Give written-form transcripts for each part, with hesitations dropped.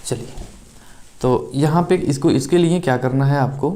चलिए, तो यहाँ पे इसके लिए क्या करना है आपको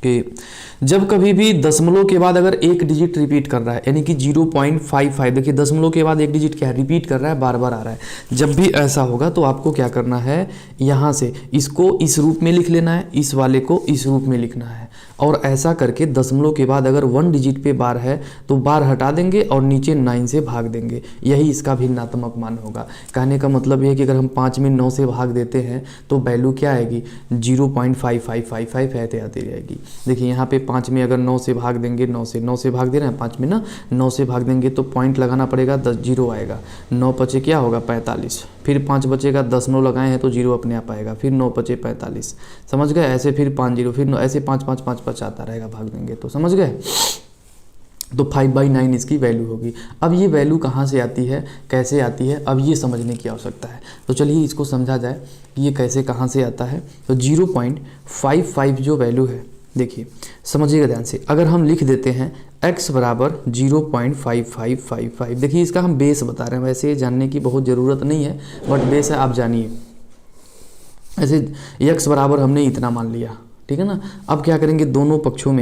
कि जब कभी भी दशमलव के बाद अगर एक डिजिट रिपीट कर रहा है, यानी कि 0.55, देखिए दशमलव के बाद एक डिजिट क्या है, रिपीट कर रहा है, बार बार आ रहा है। जब भी ऐसा होगा तो आपको क्या करना है, यहाँ से इसको इस रूप में लिख लेना है, इस वाले को इस रूप में लिखना है। और ऐसा करके दशमलव के बाद अगर 1 डिजिट पे बार है तो बार हटा देंगे और नीचे 9 से भाग देंगे, यही इसका भिन्नात्मक मान होगा। कहने का मतलब ये है कि अगर हम 5 में 9 से भाग देते हैं तो वैल्यू क्या आएगी, 0.5555 ऐसे आती रहेगी। देखिए यहाँ पे 5 में अगर 9 से भाग देंगे, 9 से भाग दे रहे हैं 5 में ना, 9 से भाग देंगे तो पॉइंट लगाना पड़ेगा, 10 जीरो आएगा। 9 पचे क्या होगा 45, फिर 5 बचेगा, 10 9 लगाए हैं तो जीरो अपने आप आएगा, फिर 9 पचे 45, समझ गए। ऐसे फिर 5 जीरो, फिर ऐसे 5 5 5 5 आता रहेगा, भाग देंगे तो समझ गए। तो 5/9 इसकी वैल्यू होगी। अब ये वैल्यू कहाँ से आती है, कैसे आती है, अब ये समझने की आवश्यकता है। तो चलिए इसको समझा जाए कि ये कैसे कहाँ से आता है। तो 0.55 जो वैल्यू है, देखिए समझिएगा ध्यान से, अगर हम लिख देते हैं x बराबर 0.5555, देखिए इसका हम बेस बता रहे हैं, वैसे जानने की बहुत ज़रूरत नहीं है बट बेस है, आप जानिए। ऐसे x बराबर हमने इतना मान लिया, ठीक है ना। अब क्या करेंगे, दोनों पक्षों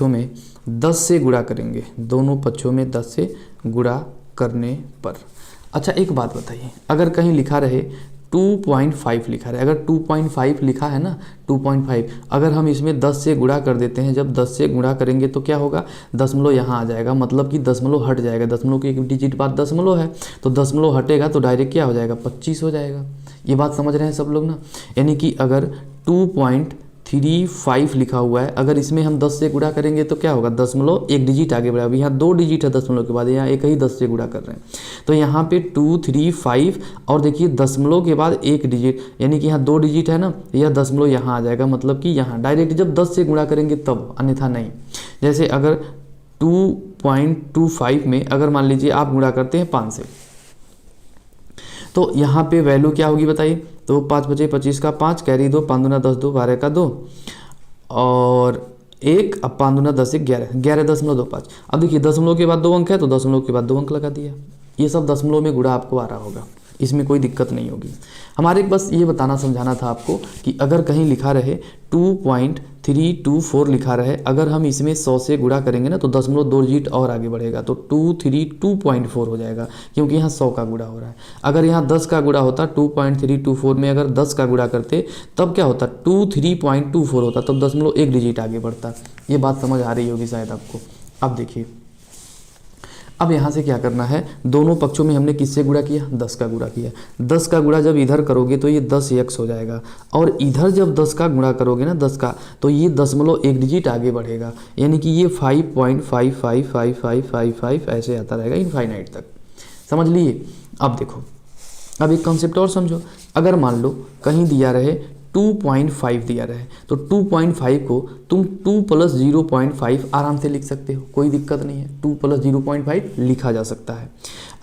में 10 से गुणा करेंगे, दोनों पक्षों में 10 से गुणा करने पर। अच्छा एक बात बताइए, अगर कहीं लिखा रहे 2.5 लिखा रहे, अगर 2.5 लिखा है ना, 2.5, अगर हम इसमें 10 से गुणा कर देते हैं, जब 10 से गुणा करेंगे तो क्या होगा, दशमलव यहाँ आ जाएगा, मतलब कि दशमलव हट जाएगा। दशमलव की एक डिजिट बाद दशमलव है, तो दशमलव हटेगा तो डायरेक्ट क्या हो जाएगा, 25 हो जाएगा। ये बात समझ रहे हैं सब लोग ना। यानी कि अगर 2.35 लिखा हुआ है, अगर इसमें हम 10 से गुणा करेंगे तो क्या होगा, दशमलव एक डिजिट आगे बढ़ा। अभी यहाँ 2 डिजिट है दशमलव के बाद, यहाँ एक ही 10 से गुणा कर रहे हैं, तो यहाँ पे 235 और देखिए दशमलव के बाद एक डिजिट, यानी कि यहाँ 2 डिजिट है ना, यह दशमलव यहाँ आ जाएगा, मतलब कि यहाँ डायरेक्ट जब 10 से गुणा करेंगे तब, अन्यथा नहीं। जैसे अगर 2.25 में अगर मान लीजिए आप गुणा करते हैं 5 से, तो यहाँ पे वैल्यू क्या होगी बताइए। तो 5 बचे 25 का 5, कैरी 2, 5 दूना 10, 2 12 का 2 और 1, अब 5 दूना 10 11, 11.25। अब देखिए दशमलव के बाद 2 अंक है तो दशमलव के बाद 2 अंक लगा दिया। ये सब दशमलव में गुणा आपको आ रहा होगा, इसमें कोई दिक्कत नहीं होगी। हमारे बस ये बताना समझाना था आपको कि अगर कहीं लिखा रहे 2.324 लिखा रहे, अगर हम इसमें 100 से गुणा करेंगे ना तो दशमलव 2 डिजिट और आगे बढ़ेगा, तो 232.4 हो जाएगा, क्योंकि यहाँ 100 का गुणा हो रहा है। अगर यहाँ 10 का गुणा होता, 2.324 में अगर 10 का गुणा करते तब क्या होता, 23.24 होता, तब दशमलव एक डिजिट आगे बढ़ता। ये बात समझ आ रही होगी शायद आपको। अब देखिए, अब यहाँ से क्या करना है, दोनों पक्षों में हमने किससे गुणा किया, 10 का गुणा किया। 10 का गुणा जब इधर करोगे तो ये 10x हो जाएगा, और इधर जब 10 का गुणा करोगे ना 10 का, तो ये दशमलव एक डिजिट आगे बढ़ेगा, यानी कि ये 5.555555 ऐसे आता रहेगा इनफाइनाइट तक। समझ लिए। अब देखो, अब एक कॉन्सेप्ट और समझो। अगर मान लो कहीं दिया रहे 2.5 दिया रहे, तो 2.5 को तुम 2 + 0.5 आराम से लिख सकते हो, कोई दिक्कत नहीं है। 2 + 0.5 लिखा जा सकता है।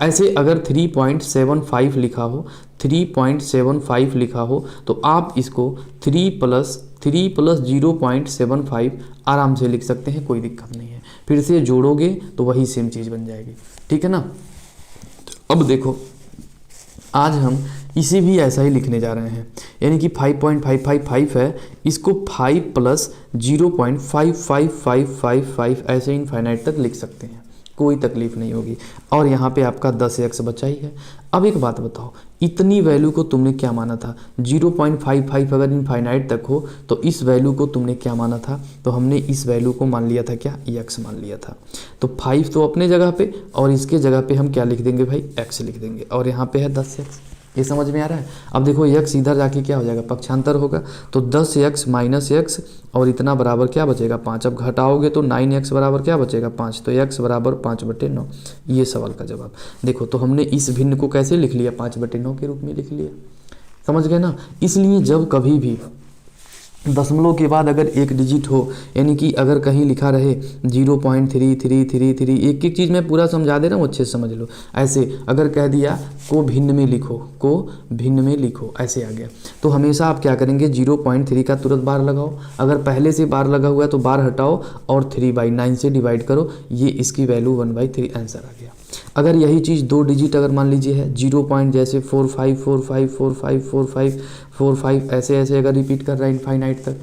ऐसे अगर 3.75 लिखा हो, 3.75 लिखा हो, तो आप इसको 3 + 0.75 आराम से लिख सकते हैं, कोई दिक्कत नहीं है। फिर से जोड़ोगे तो वही सेम चीज़ बन जाएगी, ठीक है ना। अब देखो, आज हम इसे भी ऐसा ही लिखने जा रहे हैं, यानी कि 5.555 है, इसको 5 + 0.55555 ऐसे इनफाइनाइट तक लिख सकते हैं, कोई तकलीफ नहीं होगी। और यहाँ पे आपका 10x बचा ही है। अब एक बात बताओ, इतनी वैल्यू को तुमने क्या माना था, 0.55 अगर इनफाइनाइट तक हो तो इस वैल्यू को तुमने क्या माना था, तो हमने इस वैल्यू को मान लिया था क्या, x मान लिया था। तो 5 तो अपने जगह पे, और इसके जगह पे हम क्या लिख देंगे भाई, x लिख देंगे, और यहाँ पे है 10x। ये समझ में आ रहा है। अब देखो x इधर जाके क्या हो जाएगा, पक्षांतर होगा, तो 10x - x और इतना बराबर क्या बचेगा, 5। अब घटाओगे तो 9x बराबर क्या बचेगा, 5। तो x बराबर 5/9। ये सवाल का जवाब। देखो, तो हमने इस भिन्न को कैसे लिख लिया, 5/9 के रूप में लिख लिया। समझ गए ना। इसलिए जब कभी भी दशमलव के बाद अगर एक डिजिट हो, यानी कि अगर कहीं लिखा रहे 0.3333, एक एक चीज़ मैं पूरा समझा दे रहा हूँ, अच्छे से समझ लो। ऐसे अगर कह दिया को भिन्न में लिखो, को भिन्न में लिखो, ऐसे आ गया, तो हमेशा आप क्या करेंगे 0.3 का तुरंत बार लगाओ। अगर पहले से बार लगा हुआ है तो बार हटाओ और 3/9 से डिवाइड करो, ये इसकी वैल्यू 1/3 आंसर आ गया। अगर यही चीज़ 2 डिजिट अगर मान लीजिए है 0 पॉइंट जैसे 45454545 ऐसे ऐसे अगर रिपीट कर रहा है इनफाइनाइट तक,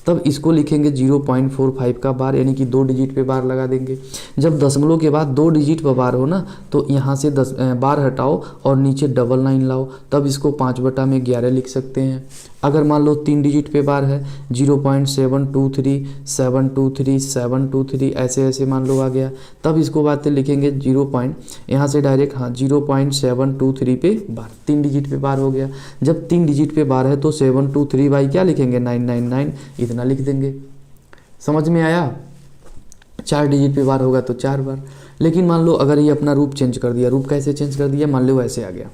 तब इसको लिखेंगे 0.45 का बार, यानी कि 2 डिजिट पे बार लगा देंगे। जब दशमलव के बाद 2 डिजिट पर बार हो ना, तो यहाँ से बार हटाओ और नीचे डबल 9 लाओ, तब इसको 5/11 लिख सकते हैं। अगर मान लो 3 डिजिट पे बार है 0.723 723 723 ऐसे ऐसे मान लो आ गया, तब इसको बातें लिखेंगे 0. यहाँ से डायरेक्ट 0.723 पे बार, 3 डिजिट पे बार हो गया। जब 3 डिजिट पे बार है तो 723 बाई क्या लिखेंगे 999, इतना लिख देंगे। समझ में आया? 4 डिजिट पे बार होगा तो 4 बार। लेकिन मान लो अगर ये अपना रूप चेंज कर दिया, रूप कैसे चेंज कर दिया, मान लो ऐसे आ गया।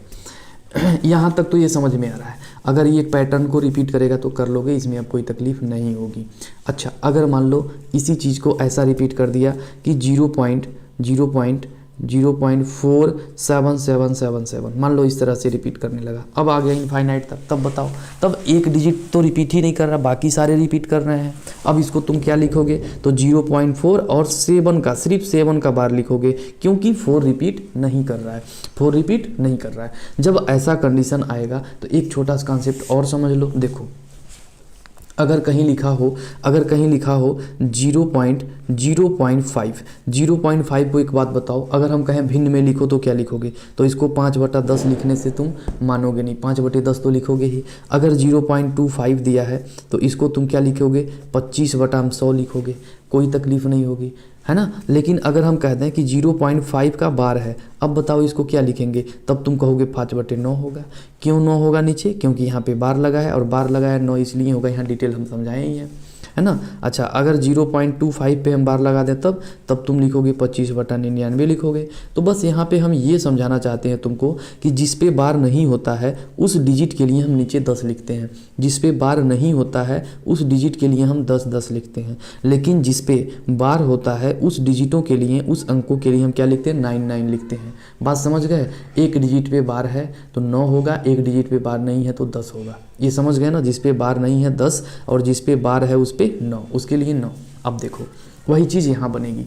यहाँ तक तो ये समझ में आ रहा है। अगर ये पैटर्न को रिपीट करेगा तो कर लोगे, इसमें अब कोई तकलीफ नहीं होगी। अच्छा, अगर मान लो इसी चीज़ को ऐसा रिपीट कर दिया कि 0.04777 मान लो इस तरह से रिपीट करने लगा, अब आ गया इनफाइनाइट तक, तब बताओ, तब एक डिजिट तो रिपीट ही नहीं कर रहा, बाकी सारे रिपीट कर रहे हैं। अब इसको तुम क्या लिखोगे, तो 0.4 और 7 का, सिर्फ 7 का बार लिखोगे, क्योंकि 4 रिपीट नहीं कर रहा है, 4 रिपीट नहीं कर रहा है। जब ऐसा कंडीशन आएगा तो एक छोटा सा कॉन्सेप्ट और समझ लो। देखो, अगर कहीं लिखा हो 0.5 को एक बात बताओ, अगर हम कहें भिन्न में लिखो तो क्या लिखोगे, तो इसको 5/10 लिखने से तुम मानोगे नहीं, 5/10 तो लिखोगे ही। अगर 0.25 दिया है तो इसको तुम क्या लिखोगे, 25/100 लिखोगे, कोई तकलीफ नहीं होगी, है ना। लेकिन अगर हम कहते हैं कि 0.5 का बार है, अब बताओ इसको क्या लिखेंगे, तब तुम कहोगे 5/9 होगा। क्यों 9 होगा नीचे, क्योंकि यहाँ पे बार लगा है, और बार लगा है 9 इसलिए होगा, यहाँ डिटेल हम समझाए ही हैं, है ना। अच्छा, अगर 0.25 पे हम बार लगा दें तब तुम लिखोगे 25/99 लिखोगे। तो बस यहाँ पे हम ये समझाना चाहते हैं तुमको कि जिस पे बार नहीं होता है उस डिजिट के लिए हम नीचे 10 लिखते हैं, जिस पे बार नहीं होता है उस डिजिट के लिए हम 10 लिखते हैं। लेकिन जिस पे बार होता है उस डिजिटों के लिए, उस अंकों के लिए हम क्या लिखते हैं, 99 लिखते हैं। बात समझ गए? एक डिजिट पे बार है तो 9 होगा, एक डिजिट पे बार नहीं है तो 10 होगा। ये समझ गए ना, जिस पे बार नहीं है 10 और जिस पे बार है उस पे 9, उसके लिए 9। अब देखो वही चीज़ यहाँ बनेगी,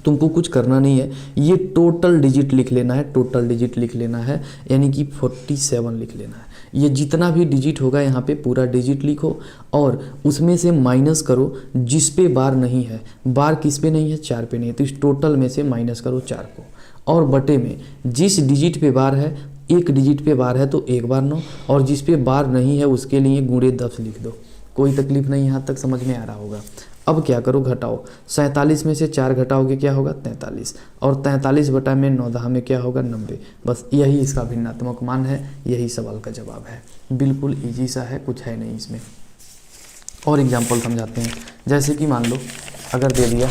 तुमको कुछ करना नहीं है, ये टोटल डिजिट लिख लेना है, टोटल डिजिट लिख लेना है, यानी कि 47 लिख लेना है। ये जितना भी डिजिट होगा यहाँ पे पूरा डिजिट लिखो और उसमें से माइनस करो जिस पे बार नहीं है। बार किस पे नहीं है, 4 पे नहीं है, तो इस टोटल में से माइनस करो 4 को, और बटे में जिस डिजिट पे बार है, एक डिजिट पे बार है तो 1/9, और जिस पे बार नहीं है उसके लिए गुणे 10 लिख दो। कोई तकलीफ नहीं, यहाँ तक समझ में आ रहा होगा। अब क्या करो, घटाओ, 47 में से 4 घटाओगे क्या होगा, 43, और 43/9 में क्या होगा, 90। बस यही इसका भिन्नात्मक मान है, यही सवाल का जवाब है। बिल्कुल ईजी सा है, कुछ है नहीं इसमें। और एग्जाम्पल समझाते हैं, जैसे कि मान लो अगर दे दिया,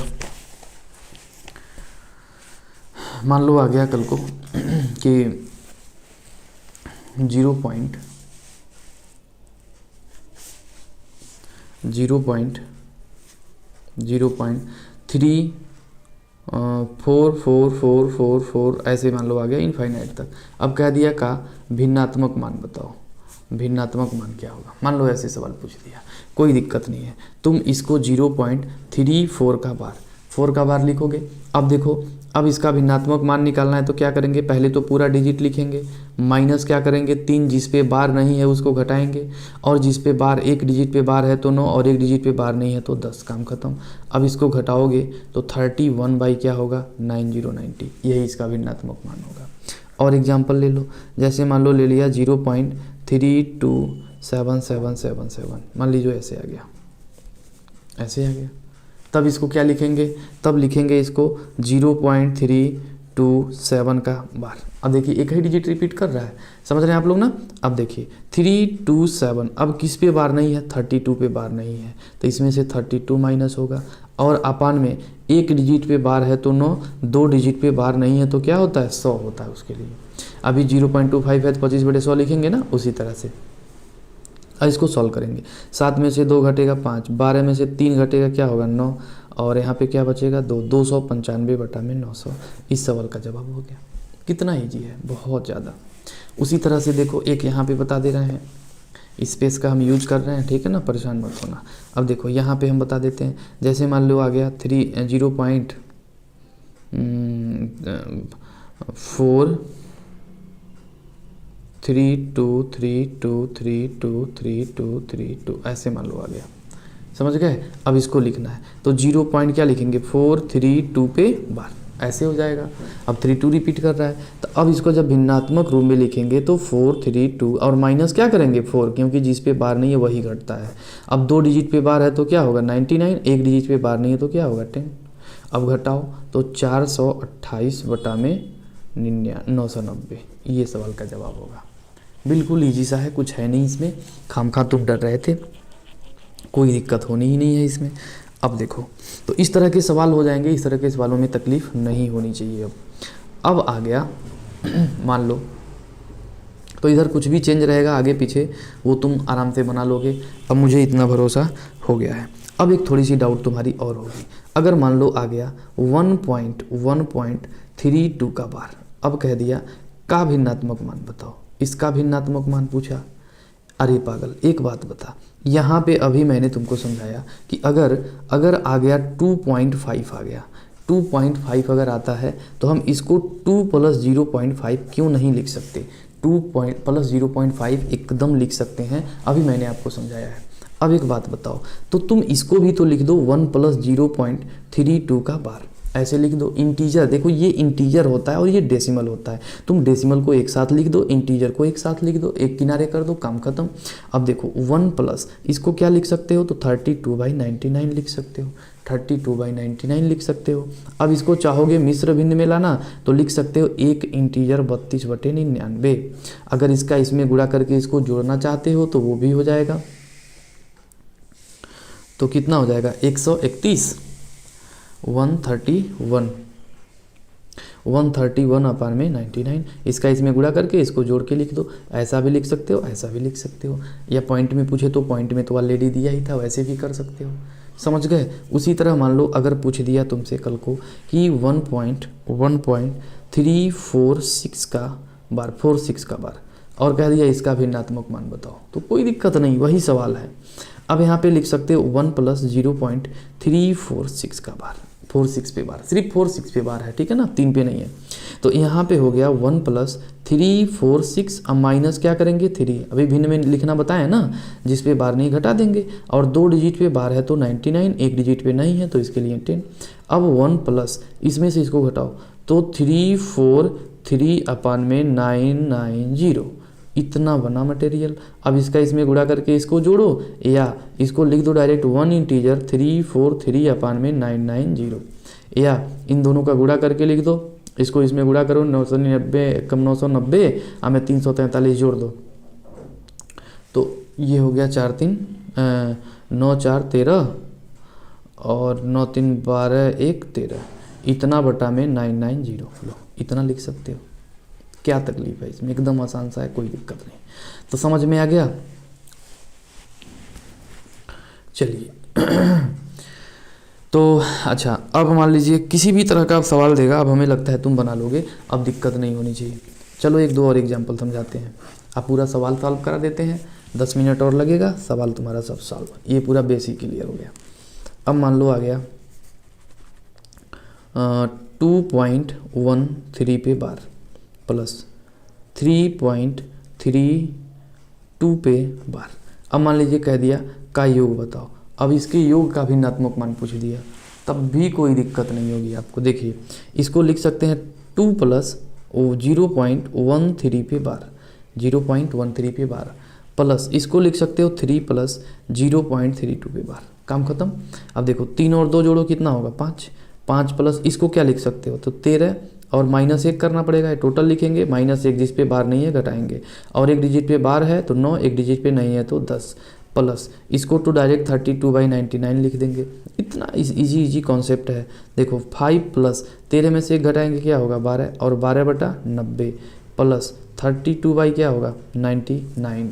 मान लो आ गया कल को कि 0.0.34444 ऐसे मान लो आ गया इनफाइनाइट तक। अब कह दिया का भिन्नात्मक मान बताओ, भिन्नात्मक मान क्या होगा। मान लो ऐसे सवाल पूछ दिया, कोई दिक्कत नहीं है, तुम इसको 0.34 का बार, 4 का बार लिखोगे। अब देखो, अब इसका भिन्नात्मक मान निकालना है तो क्या करेंगे, पहले तो पूरा डिजिट लिखेंगे, माइनस क्या करेंगे 3, जिस पे बार नहीं है उसको घटाएंगे, और जिस पे बार, एक डिजिट पे बार है तो 9, और एक डिजिट पे बार नहीं है तो 10, काम खत्म। अब इसको घटाओगे तो 31 बाई क्या होगा, 9090, यही इसका भिन्नात्मक मान होगा। और एग्जाम्पल ले लो, जैसे मान लो ले लिया 0.327777, मान लीजिए ऐसे आ गया, ऐसे आ गया। तब इसको क्या लिखेंगे, तब लिखेंगे इसको 0.327 का बार। अब देखिए एक ही डिजिट रिपीट कर रहा है, समझ रहे हैं आप लोग ना। अब देखिए 327, अब किस पे बार नहीं है, 32 पे बार नहीं है, तो इसमें से 32 माइनस होगा, और अपान में एक डिजिट पे बार है तो 9, 2 डिजिट पे बार नहीं है तो क्या होता है, 100 होता है उसके लिए। अभी 0.25 है तो 25/100 लिखेंगे ना, उसी तरह से। और इसको सॉल्व करेंगे। 7 में से 2 घटेगा 5, 12 में से 3 घटेगा क्या होगा 9, और यहाँ पे क्या बचेगा 2, 295 बटा में 900। इस सवाल का जवाब हो गया। कितना ईजी है, बहुत ज़्यादा। उसी तरह से देखो एक यहाँ पे बता दे रहे हैं, स्पेस का हम यूज कर रहे हैं, ठीक है ना, परेशान मत होना। अब देखो यहाँ पे हम बता देते हैं, जैसे मान लो आ गया 0.432323232 ऐसे मान लो आ गया, समझ गए। अब इसको लिखना है तो 0 पॉइंट क्या लिखेंगे 432 पे बार, ऐसे हो जाएगा। अब 32 रिपीट कर रहा है, तो अब इसको जब भिन्नात्मक रूप में लिखेंगे तो 432 और माइनस क्या करेंगे 4, क्योंकि जिस पे बार नहीं है वही घटता है। अब 2 डिजिट पे बार है तो क्या होगा 99, 1 डिजिट पे बार नहीं है तो क्या होगा 10। अब घटाओ तो 428 बटा में 990, ये सवाल का जवाब होगा। बिल्कुल ईजी सा है, कुछ है नहीं इसमें, खामखा तुम डर रहे थे, कोई दिक्कत होनी ही नहीं है इसमें। अब देखो तो इस तरह के सवाल हो जाएंगे, इस तरह के सवालों में तकलीफ नहीं होनी चाहिए। अब आ गया मान लो, तो इधर कुछ भी चेंज रहेगा आगे पीछे वो तुम आराम से बना लोगे। अब मुझे इतना भरोसा हो गया है। अब एक थोड़ी सी डाउट तुम्हारी और होगी, अगर मान लो आ गया 1.1.32 का बार, अब कह दिया का भिन्नात्मक मान बताओ, इसका भिन्नात्मक मान पूछा। अरे पागल, एक बात बता, यहाँ पे अभी मैंने तुमको समझाया कि अगर आ गया 2.5 आ गया, 2.5 अगर आता है तो हम इसको 2 + 0.5 क्यों नहीं लिख सकते, 2 + 0.5 एकदम लिख सकते हैं, अभी मैंने आपको समझाया है। अब एक बात बताओ, तो तुम इसको भी तो लिख दो 1 + 0.32 का बार, ऐसे लिख दो। इंटीजर देखो, ये इंटीजर होता है और ये डेसिमल होता है, तुम डेसिमल को एक साथ लिख दो, इंटीजर को एक साथ लिख दो, एक किनारे कर दो, काम खत्म। अब देखो 1 प्लस इसको क्या लिख सकते हो, तो 32/99 लिख सकते हो, 32/99 लिख सकते हो। अब इसको चाहोगे मिश्र भिन्न में लाना तो लिख सकते हो एक इंटीजर 32/99। अगर इसका इसमें गुणा करके इसको जोड़ना चाहते हो तो वो भी हो जाएगा, तो कितना हो जाएगा 131, 131/99। इसका इसमें गुणा करके इसको जोड़ के लिख दो, ऐसा भी लिख सकते हो, ऐसा भी लिख सकते हो, या पॉइंट में पूछे तो पॉइंट में तो ऑलरेडी दिया ही था, वैसे भी कर सकते हो, समझ गए। उसी तरह मान लो अगर पूछ दिया तुमसे कल को कि 1.346 का बार, 46 का बार, और कह दिया इसका भिन्नात्मक मान बताओ, तो कोई दिक्कत नहीं, वही सवाल है। अब यहाँ पे लिख सकते हो 1 + 0.346 का बार, 46 पे बार, सिर्फ 46 पे बार है, ठीक है ना, 3 पे नहीं है। तो यहाँ पे हो गया 1 + 346, अब माइनस क्या करेंगे 3, अभी भिन्न में लिखना बताया ना, जिस पे बार नहीं घटा देंगे, और 2 डिजिट पे बार है तो 99, 1 डिजिट पे नहीं है तो इसके लिए 10। अब 1 प्लस इसमें से इसको घटाओ तो 343/990, इतना बना मटेरियल। अब इसका इसमें गुणा करके इसको जोड़ो, या इसको लिख दो डायरेक्ट 1 इंटीजर 343/990, या इन दोनों का गुणा करके लिख दो, इसको इसमें गुणा करो 990 कम 990 में 343 जोड़ दो, तो ये हो गया 4 3 9 4 13 और 9 3 12 1 13, इतना बटा में 990, लो इतना लिख सकते हो। क्या तकलीफ है इसमें, एकदम आसान सा है, कोई दिक्कत नहीं। तो समझ में आ गया। चलिए तो अच्छा, अब मान लीजिए किसी भी तरह का सवाल देगा, अब हमें लगता है तुम बना लोगे, अब दिक्कत नहीं होनी चाहिए। चलो 1-2 और एग्जाम्पल समझाते हैं, आप पूरा सवाल सॉल्व करा देते हैं, 10 मिनट और लगेगा, सवाल तुम्हारा सब सॉल्व, ये पूरा बेसिक क्लियर हो गया। अब मान लो आ गया 2.13 पे बार प्लस 3.32 पे बार। अब मान लीजिए कह दिया का योग बताओ, अब इसके योग का भिन्नात्मक मान पूछ दिया, तब भी कोई दिक्कत नहीं होगी आपको। देखिए इसको लिख सकते हैं 2 + 0.13 पे बार, 0.13 पे बार, प्लस इसको लिख सकते हो 3 + 0.32 पे बार, काम खत्म। अब देखो 3 और 2 जोड़ो कितना होगा 5, 5 प्लस इसको क्या लिख सकते हो तो 13 और -1 करना पड़ेगा, टोटल लिखेंगे, -1 जिस पे बार नहीं है घटाएंगे, और 1 डिजिट पे बार है तो 9, 1 डिजिट पे नहीं है तो 10, प्लस इसको तो डायरेक्ट 32/99 लिख देंगे। इतना इजी कॉन्सेप्ट है। देखो 5 + 13 में से 1 घटाएंगे क्या होगा 12, और 12/90 प्लस 32 क्या होगा 99।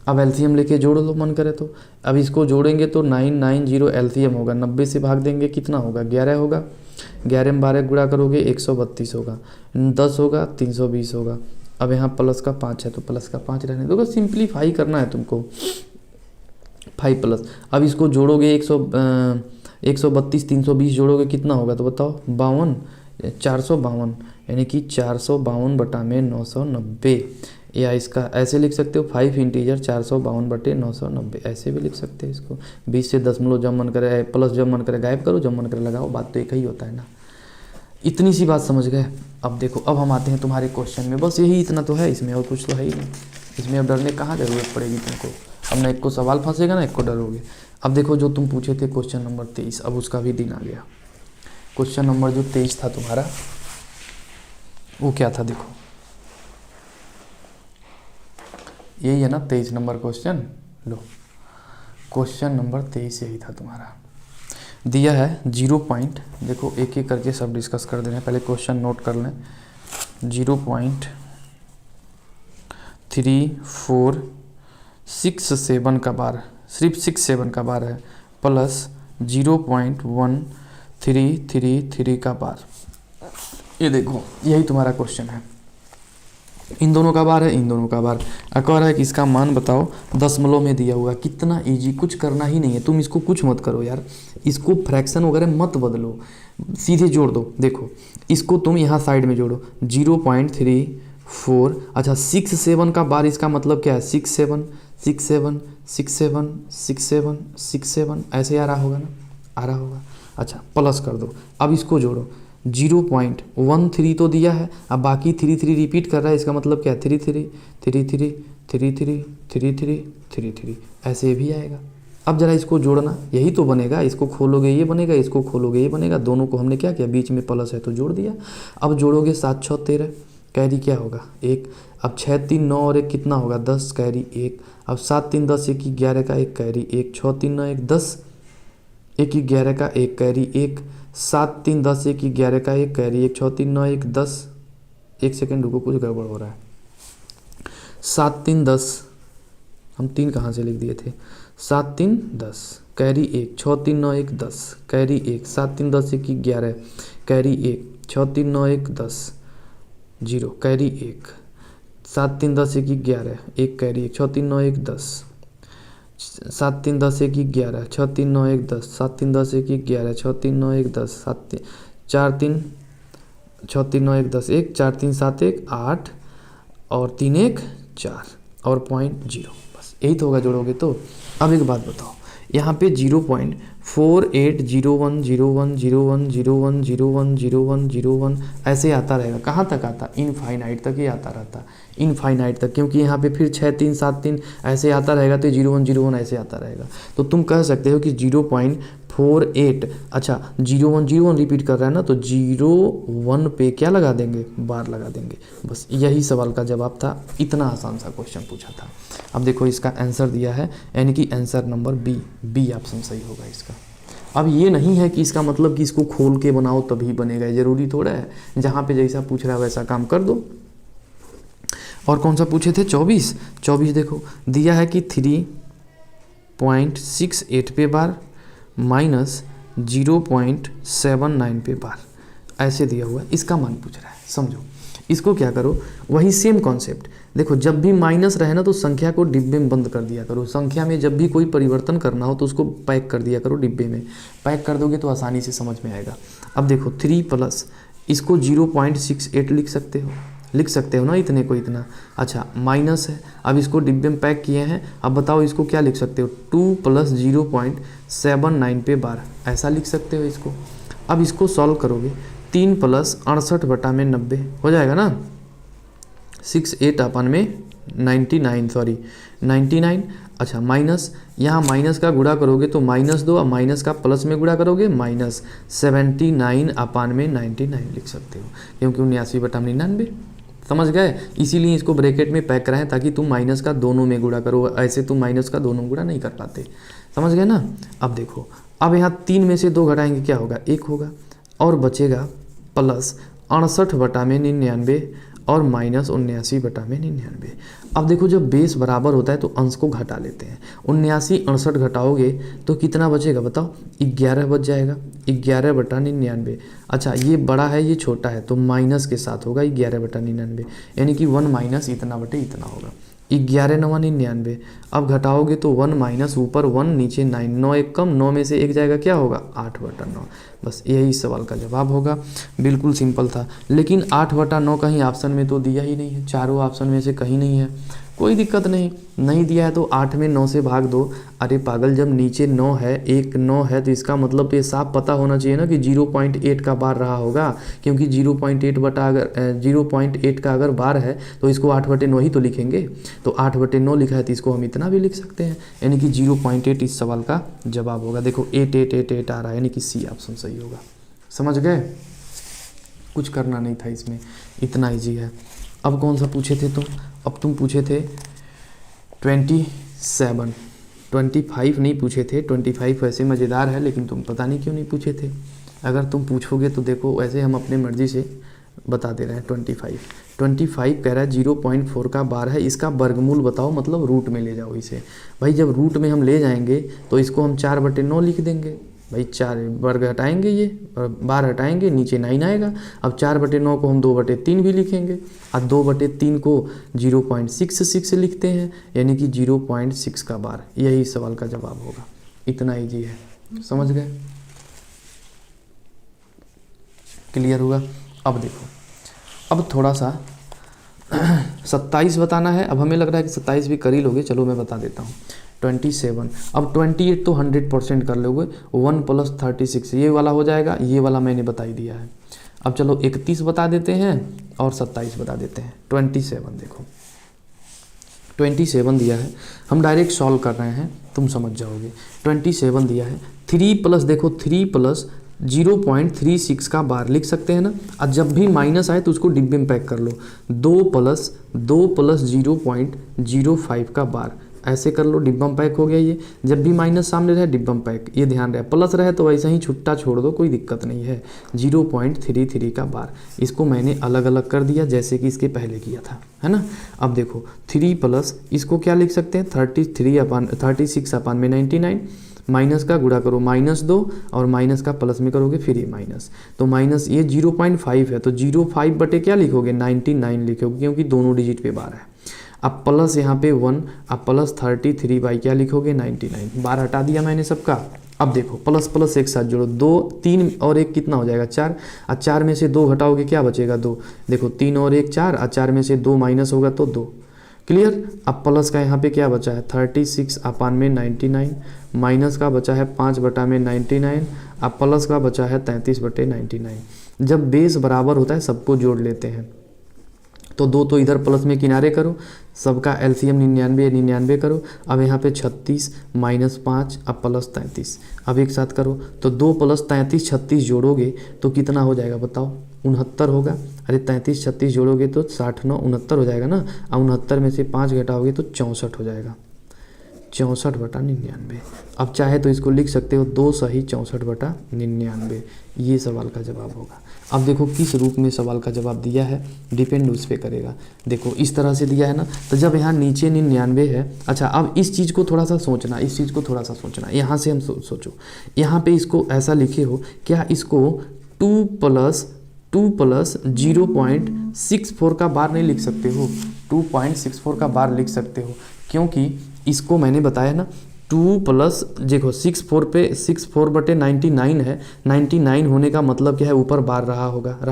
अब एलसीएम लेके जोड़ लो मन करे तो। अब इसको जोड़ेंगे तो 990 एलसीएम होगा, 90 से भाग देंगे कितना होगा 11 होगा, 11 में 12 गुणा करोगे 132 होगा, 10 होगा 320 होगा। अब यहाँ प्लस का 5 है तो प्लस का 5 रहने दो, सिंप्लीफाई करना है तुमको 5 प्लस। अब इसको जोड़ोगे 132 320 जोड़ोगे कितना होगा तो बताओ 452, यानी कि 452 बटा में 990, या इसका ऐसे लिख सकते हो 5 इंटीजर 452 बटे 990, ऐसे भी लिख सकते हो इसको। 20 से दशमलव जब मन करे प्लस, जब मन करे गायब करो, जब मन करे लगाओ, बात तो एक ही होता है ना। इतनी सी बात समझ गए। अब देखो, अब हम आते हैं तुम्हारे क्वेश्चन में, बस यही इतना तो है इसमें, और कुछ तो है ही नहीं इसमें। अब डरने कहाँ ज़रूरत पड़ेगी तुमको, अब ना एक को सवाल फंसेगा ना एक को डरोगे। अब देखो जो तुम पूछे थे क्वेश्चन नंबर 23, अब उसका भी दिन आ गया। क्वेश्चन नंबर जो 23 था तुम्हारा वो क्या था, देखो यही है ना 23 नंबर क्वेश्चन। लो क्वेश्चन नंबर 23 यही था तुम्हारा, दिया है 0 पॉइंट, देखो एक एक करके सब डिस्कस कर दे रहे हैं, पहले क्वेश्चन नोट कर लें। 0.3467 का बार, सिर्फ 67 का बार है, प्लस 0.1333 का बार। ये देखो यही तुम्हारा क्वेश्चन है, इन दोनों का बार है, इन दोनों का बार। कह रहा है कि इसका मान बताओ दशमलव में दिया हुआ। कितना इजी, कुछ करना ही नहीं है, तुम इसको कुछ मत करो यार, इसको फ्रैक्शन वगैरह मत बदलो, सीधे जोड़ दो। देखो इसको तुम यहाँ साइड में जोड़ो 0.34, अच्छा 67 का बार, इसका मतलब क्या है 67 67 67 67 67, ऐसे आ रहा होगा ना, आ रहा होगा। अच्छा प्लस कर दो, अब इसको जोड़ो 0.13 तो दिया है, अब बाकी 33 रिपीट कर रहा है, इसका मतलब क्या है 33 33 33 33 33, ऐसे भी आएगा। अब जरा इसको जोड़ना, यही तो बनेगा, इसको खोलोगे ये बनेगा, इसको खोलोगे ये बनेगा, दोनों को हमने क्या किया बीच में प्लस है तो जोड़ दिया। अब जोड़ोगे 7 6 13, कैरी क्या होगा 1, अब 6 3 9 और 1 कितना होगा 10, कैरी 1, अब 7 3 10 1 11 का 1 कैरी 1, 6 3 9 1 10, 1 11 का 1 कैरी 1, 7 3 10 1 11 का 1 कैरी 1, 6 3 9 1 10, 1 सेकेंड रुको कुछ गड़बड़ हो रहा है। 7 3 10, हम 3 कहाँ से लिख दिए थे, 7 3 10 carry 1, 6 3 9 1 10 carry 1, 7 3 10 1 11 carry 1, 6 3 9 1 10 0 carry 1, 7 3 10 1 11 1 carry 1, 6 3 9 1 10, 7 3 10 1 11 6 3 9 1 10, 7 3 10 1 11 6 3 9 1 10, 7 4 3 6 3 9 1 10 1 4 3 7 1 8 और 3 1 4 और 0.0, बस यही तो होगा जोड़ोगे तो। अब एक बात बताओ, यहाँ पे 0.48010101010101 ऐसे आता रहेगा, कहाँ तक आता, इनफाइनाइट तक ही आता रहता, इनफाइनाइट तक, क्योंकि यहाँ पे फिर 6 3 7 3 ऐसे आता रहेगा तो 0101 ऐसे आता रहेगा। तो तुम कह सकते हो कि 0.48, अच्छा 0101 रिपीट कर रहा है ना, तो 01 पे क्या लगा देंगे, बार लगा देंगे। बस यही सवाल का जवाब था, इतना आसान सा क्वेश्चन पूछा था। अब देखो इसका आंसर दिया है, यानी कि आंसर नंबर बी ऑप्शन सही होगा इसका। अब ये नहीं है कि इसका मतलब कि इसको खोल के बनाओ तभी बनेगा, ज़रूरी थोड़ा है, जहाँ पे जैसा पूछ रहा है वैसा काम कर दो। और कौन सा पूछे थे 24 देखो दिया है कि 3.68 पे बार माइनस 0.79 पे बार, ऐसे दिया हुआ है, इसका मान पूछ रहा है। समझो इसको क्या करो, वही सेम कॉन्सेप्ट, देखो जब भी माइनस रहे ना तो संख्या को डिब्बे में बंद कर दिया करो, संख्या में जब भी कोई परिवर्तन करना हो तो उसको पैक कर दिया करो डिब्बे में, पैक कर दोगे तो आसानी से समझ में आएगा। अब देखो 3 प्लस इसको 0.68 लिख सकते हो ना, इतने को इतना, अच्छा माइनस है, अब इसको डिब्बे में पैक किए हैं, अब बताओ इसको क्या लिख सकते हो 2 प्लस 0.79 पे बार, ऐसा लिख सकते हो इसको। अब इसको सॉल्व करोगे 3 प्लस 68 बटा में 90 हो जाएगा ना, 68 अपन में 99, अच्छा माइनस, यहाँ माइनस का गुणा करोगे तो -2, अब माइनस का प्लस में गुणा करोगे -79 अपान में 99 लिख सकते हो, क्योंकि 79 बटा 99, समझ गए। इसीलिए इसको ब्रैकेट में पैक कराएं ताकि तुम माइनस का दोनों में गुणा करो, ऐसे तुम माइनस का दोनों गुणा नहीं कर पाते, समझ गए ना। अब देखो, अब यहाँ 3 में से 2 घटाएंगे क्या होगा 1 होगा, और बचेगा प्लस 68 बटा में 99, और माइनस 79/99। अब देखो जब बेस बराबर होता है तो अंश को घटा लेते हैं। 79 68 घटाओगे तो कितना बचेगा बताओ, 11 बच जाएगा, 11/99। अच्छा ये बड़ा है ये छोटा है तो माइनस के साथ होगा 11/99, यानी कि 1 माइनस इतना बटे इतना होगा, 11×9 = 99। अब घटाओगे तो 1 माइनस ऊपर 1 नीचे 9, 9 एक कम, 9 में से एक जाएगा क्या होगा 8/9। बस यही इस सवाल का जवाब होगा। बिल्कुल सिंपल था, लेकिन 8/9 कहीं ऑप्शन में तो दिया ही नहीं है, चारों ऑप्शन में से कहीं नहीं है। कोई दिक्कत नहीं, नहीं दिया है तो 8 में 9 से भाग दो। अरे पागल, जब नीचे 9 है, एक 9 है तो इसका मतलब तो ये साफ पता होना चाहिए ना कि 0.8 का बार रहा होगा, क्योंकि 0.8 का अगर बार है तो इसको 8/9 ही तो लिखेंगे। तो 8/9 लिखा है तो इसको हम इतना भी लिख सकते हैं, यानी कि 0.8 इस सवाल का जवाब होगा। देखो 8 आ रहा है, यानी कि सी ऑप्शन सही होगा। समझ गए, कुछ करना नहीं था इसमें, इतना ईजी है। अब कौन सा पूछे थे तुम? अब तुम पूछे थे 27, 25 नहीं पूछे थे। 25 वैसे मज़ेदार है, लेकिन तुम पता नहीं क्यों नहीं पूछे थे। अगर तुम पूछोगे तो देखो वैसे हम अपने मर्ज़ी से बता दे रहे हैं। 25 कह रहा है 0.4 का बार है, इसका वर्गमूल बताओ, मतलब रूट में ले जाओ इसे। भाई जब रूट में हम ले जाएंगे तो इसको हम 4/9 लिख देंगे। भाई 4 वर्ग हटाएंगे ये और बार हटाएंगे, नीचे 9 आएगा। अब 4/9 को हम 2/3 भी लिखेंगे, और 2/3 को 0.66 लिखते हैं, यानी कि 0.6 का बार। यही सवाल का जवाब होगा। इतना ईजी है, समझ गए? क्लियर हुआ? अब देखो, अब थोड़ा सा 27 बताना है। अब हमें लग रहा है कि 27 भी कर ही लोगे, चलो मैं बता देता हूँ। 27, अब 28 तो 100% कर लोगे। 1 + 36 ये वाला हो जाएगा, ये वाला मैंने बता ही दिया है। अब चलो 31 बता देते हैं और 27 बता देते हैं। 27 देखो, 27 दिया है, हम डायरेक्ट सॉल्व कर रहे हैं, तुम समझ जाओगे। 27 दिया है, 3 देखो 3 + 0.36 का बार लिख सकते हैं ना। और जब भी माइनस आए तो उसको डिब्बे में पैक कर लो। 2 + 0.05 का बार, ऐसे कर लो, डिब्बा में पैक हो गया ये। जब भी माइनस सामने रहे डिब्बा में पैक, ये ध्यान रहे। प्लस रहे तो वैसे ही छुट्टा छोड़ दो, कोई दिक्कत नहीं है। 0.33 का बार, इसको मैंने अलग अलग कर दिया जैसे कि इसके पहले किया था, है ना। अब देखो 3 इसको क्या लिख सकते हैं, 36/99, माइनस का गुणा करो -2 और माइनस का प्लस में करोगे फिर ये माइनस, तो माइनस ये 0.5 है तो 0.5 बटे क्या लिखोगे 99 लिखोगे, क्योंकि दोनों डिजिट पे बार है। अब प्लस यहाँ पे 1, अब प्लस 33 बाई क्या लिखोगे 99, बार हटा दिया मैंने सबका। अब देखो प्लस प्लस एक साथ जोड़ो, 2 3 और 1 कितना हो जाएगा 4, और 4 में से 2 घटाओगे क्या बचेगा 2। देखो 3 और 1 4, और 4 में से 2 माइनस होगा तो 2। क्लियर। अब प्लस का यहाँ पे क्या बचा है 36/99, माइनस का बचा है 5/99, अब प्लस का बचा है 33/99। जब बेस बराबर होता है सबको जोड़ लेते हैं, तो 2 तो इधर प्लस में किनारे करो, सबका एलसीएम 99 करो। अब यहाँ पे 36 -5 अब प्लस 33, अब एक साथ करो तो 2 + 33 36 जोड़ोगे तो कितना हो जाएगा बताओ 69 होगा। अरे 33 36 जोड़ोगे तो 60 9 69 हो जाएगा ना। अब 69 में से 5 घटाओगे तो 64 हो जाएगा, 64/99। अब चाहे तो इसको लिख सकते हो 2 सही 64/99, ये सवाल का जवाब होगा। अब देखो किस रूप में सवाल का जवाब दिया है, डिपेंड उस पर करेगा। देखो इस तरह से दिया है ना, तो जब यहाँ नीचे 99 है। अच्छा अब इस चीज़ को थोड़ा सा सोचना, इस चीज़ को थोड़ा सा सोचना, यहाँ से हम सोचो, यहाँ पे इसको ऐसा लिखे हो, क्या इसको 2 + 0.64 का बार नहीं लिख सकते हो? 2.64 का बार लिख सकते हो, क्योंकि इसको मैंने बताया ना 2 देखो 64/99 है, 99 होने का मतलब क्या है ऊपर बार रहा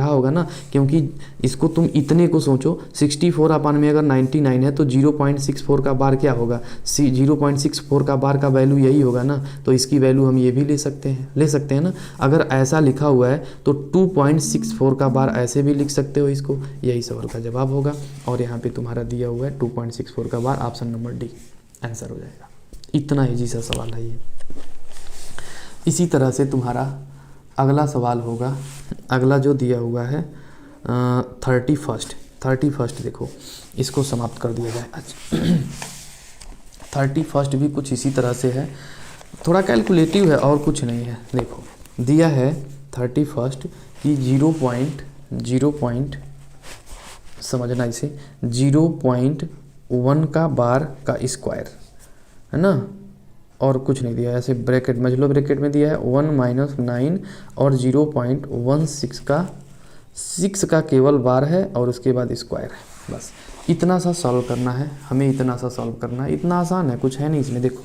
होगा ना, क्योंकि इसको तुम इतने को सोचो 64 में अगर 99 है तो 0.64 का बार क्या होगा 0.64 का बार का वैल्यू यही होगा ना, तो इसकी वैल्यू हम ये भी ले सकते हैं ना। अगर ऐसा लिखा हुआ है तो 2.64 का बार ऐसे भी लिख सकते हो इसको, यही सवाल का जवाब होगा। और यहाँ पे तुम्हारा दिया हुआ है 2.64 का बार, ऑप्शन नंबर डी आंसर हो जाएगा। इतना ईजी सा सवाल है ये। इसी तरह से तुम्हारा अगला सवाल होगा, अगला जो दिया हुआ है 31 देखो इसको समाप्त कर दिया जाए। अच्छा 31 भी कुछ इसी तरह से है, थोड़ा कैलकुलेटिव है और कुछ नहीं है। देखो दिया है 31 कि समझना इसे, 0.1 का बार का स्क्वायर है ना, और कुछ नहीं दिया, ऐसे ब्रैकेट मजलो ब्रैकेट में दिया है 1 - 9 और 0.16 का 6 का केवल बार है और उसके बाद स्क्वायर है। बस इतना सा सॉल्व करना है हमें, इतना सा सॉल्व करना है, इतना आसान है, कुछ है नहीं इसमें। देखो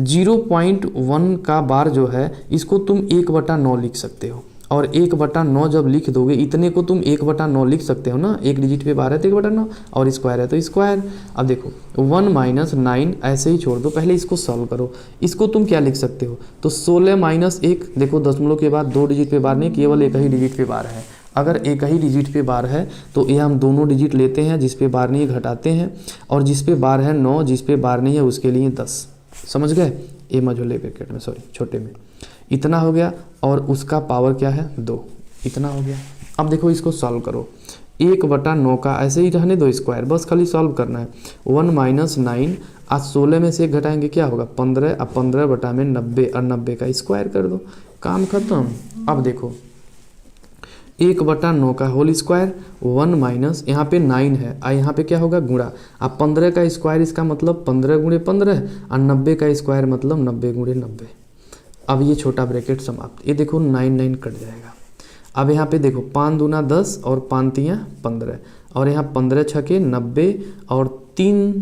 0.1 का बार जो है इसको तुम 1/9 लिख सकते हो, और 1/9 जब लिख दोगे इतने को तुम 1/9 लिख सकते हो ना, एक डिजिट पे बार है तो 1/9 और स्क्वायर है तो स्क्वायर। अब देखो 1 - 9 ऐसे ही छोड़ दो, पहले इसको सॉल्व करो। इसको तुम क्या लिख सकते हो, तो 16 - 1, देखो दशमलव के बाद 2 डिजिट पे बार नहीं, केवल एक ही डिजिट पे बार है। अगर एक ही डिजिट पे बार है तो ये हम दोनों डिजिट लेते हैं, जिस पे बार नहीं है घटाते हैं, और जिस पे बार है 9, जिस पे बार नहीं है उसके लिए 10। समझ गए, ए मझोले ब्रैकेट में, सॉरी छोटे में, इतना हो गया, और उसका पावर क्या है 2, इतना हो गया। अब देखो इसको सॉल्व करो, 1/9 का ऐसे ही रहने दो स्क्वायर, बस खाली सॉल्व करना है। 1 - 9 आज 16 में से एक घटाएंगे क्या होगा 15, अब 15/90 और 90 का स्क्वायर कर दो, काम खत्म। अब देखो 1/9 का होल स्क्वायर, 1 माइनस यहाँ पे 9 है, और यहाँ पे क्या होगा गुणा, अब 15 का स्क्वायर इसका मतलब 15 × 15 और 90 का स्क्वायर मतलब 90 × 90। अब ये छोटा ब्रैकेट समाप्त, ये देखो 9 9 कट जाएगा। अब यहाँ पे देखो 5 दूना 10 और 5 तियाँ 15, और यहाँ 15 छके 90 और 3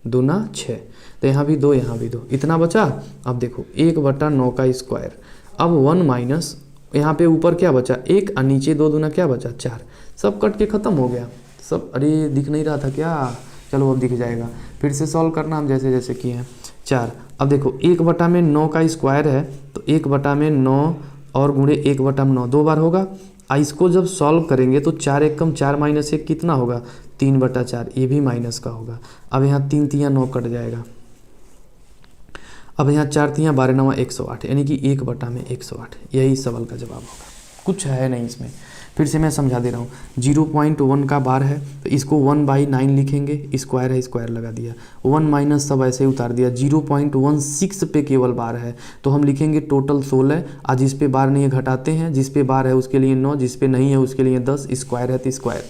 दूना 6, तो यहाँ भी 2 यहाँ भी 2, इतना बचा। अब देखो 1/9 का स्क्वायर, अब 1 माइनस यहाँ पे ऊपर क्या बचा 1 और नीचे 2 दूना क्या बचा 4, सब कट के ख़त्म हो गया सब। अरे दिख नहीं रहा था क्या, चलो अब दिख जाएगा। फिर से सॉल्व करना हम जैसे जैसे किए हैं 4। अब देखो 1/9 का स्क्वायर है तो 1/9 और गुणे 1/9 2 बार होगा। इसको जब सॉल्व करेंगे तो 4 × 1 4 - 1 कितना होगा 3/4, ये भी माइनस का होगा। अब यहाँ 3 तियाँ 9 कट जाएगा। अब यहाँ 4 तियाँ 12 9 108, यानी कि 1/108, यही सवाल का जवाब होगा, कुछ है नहीं इसमें। फिर से मैं समझा दे रहा हूँ, 0.1 का बार है तो इसको 1/9 लिखेंगे, स्क्वायर है स्क्वायर लगा दिया, 1 माइनस सब ऐसे ही उतार दिया। 0.16 पे केवल बार है तो हम लिखेंगे टोटल 16, और जिस पे बार नहीं है घटाते हैं, जिस पे बार है उसके लिए 9, जिस पे नहीं है उसके लिए 10, स्क्वायर है तो स्क्वायर।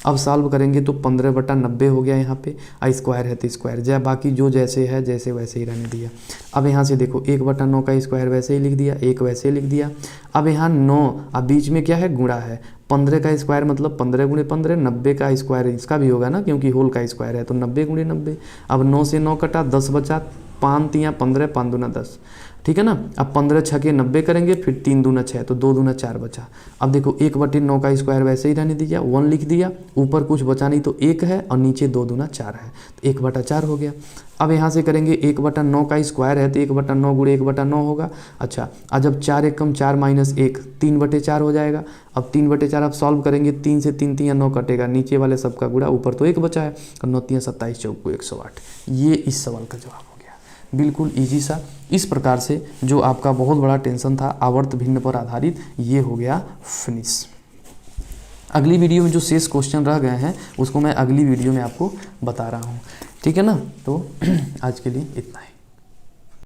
अब सॉल्व करेंगे तो 15/90 हो गया यहाँ पे, स्क्वायर है तो स्क्वायर, जय बाकी जो जैसे है जैसे वैसे ही रहने दिया। अब यहाँ से देखो 1/9 का स्क्वायर वैसे ही लिख दिया, 1 वैसे ही लिख दिया। अब यहाँ 9, अब बीच में क्या है गुणा है, 15 का स्क्वायर मतलब 15 × 15, 90 का स्क्वायर इसका भी होगा ना क्योंकि होल का स्क्वायर है तो 90 × 90। अब 9 से 9 कटा 10 बचा, 5 तियाँ 15 5 दूना 10, ठीक है ना। अब 15 छके 90 करेंगे, फिर 3 दूना 6 तो 2 दूना 4 बचा। अब देखो 1/9 का स्क्वायर वैसे ही रहने दिया, 1 लिख दिया, ऊपर कुछ बचा नहीं तो 1 है और नीचे 2 दूना 4 है तो 1/4 हो गया। अब यहाँ से करेंगे 1/9 का स्क्वायर है तो 1/9 गुणे 1/9 होगा। अच्छा, और जब 4 × 1 4 - 1 3/4 हो जाएगा। अब 3/4 आप सॉल्व करेंगे, 3 से 3 तियाँ 9 कटेगा, नीचे वाले सबका गुणा, ऊपर तो 1 बचा है, और 9 तियाँ 27 चौको 108। ये इस सवाल का जवाब हो गया, बिल्कुल ईजी सा। इस प्रकार से जो आपका बहुत बड़ा टेंशन था आवर्त भिन्न पर आधारित, ये हो गया फिनिश। अगली वीडियो में जो शेष क्वेश्चन रह गए हैं उसको मैं अगली वीडियो में आपको बता रहा हूँ, ठीक है ना। तो आज के लिए इतना ही।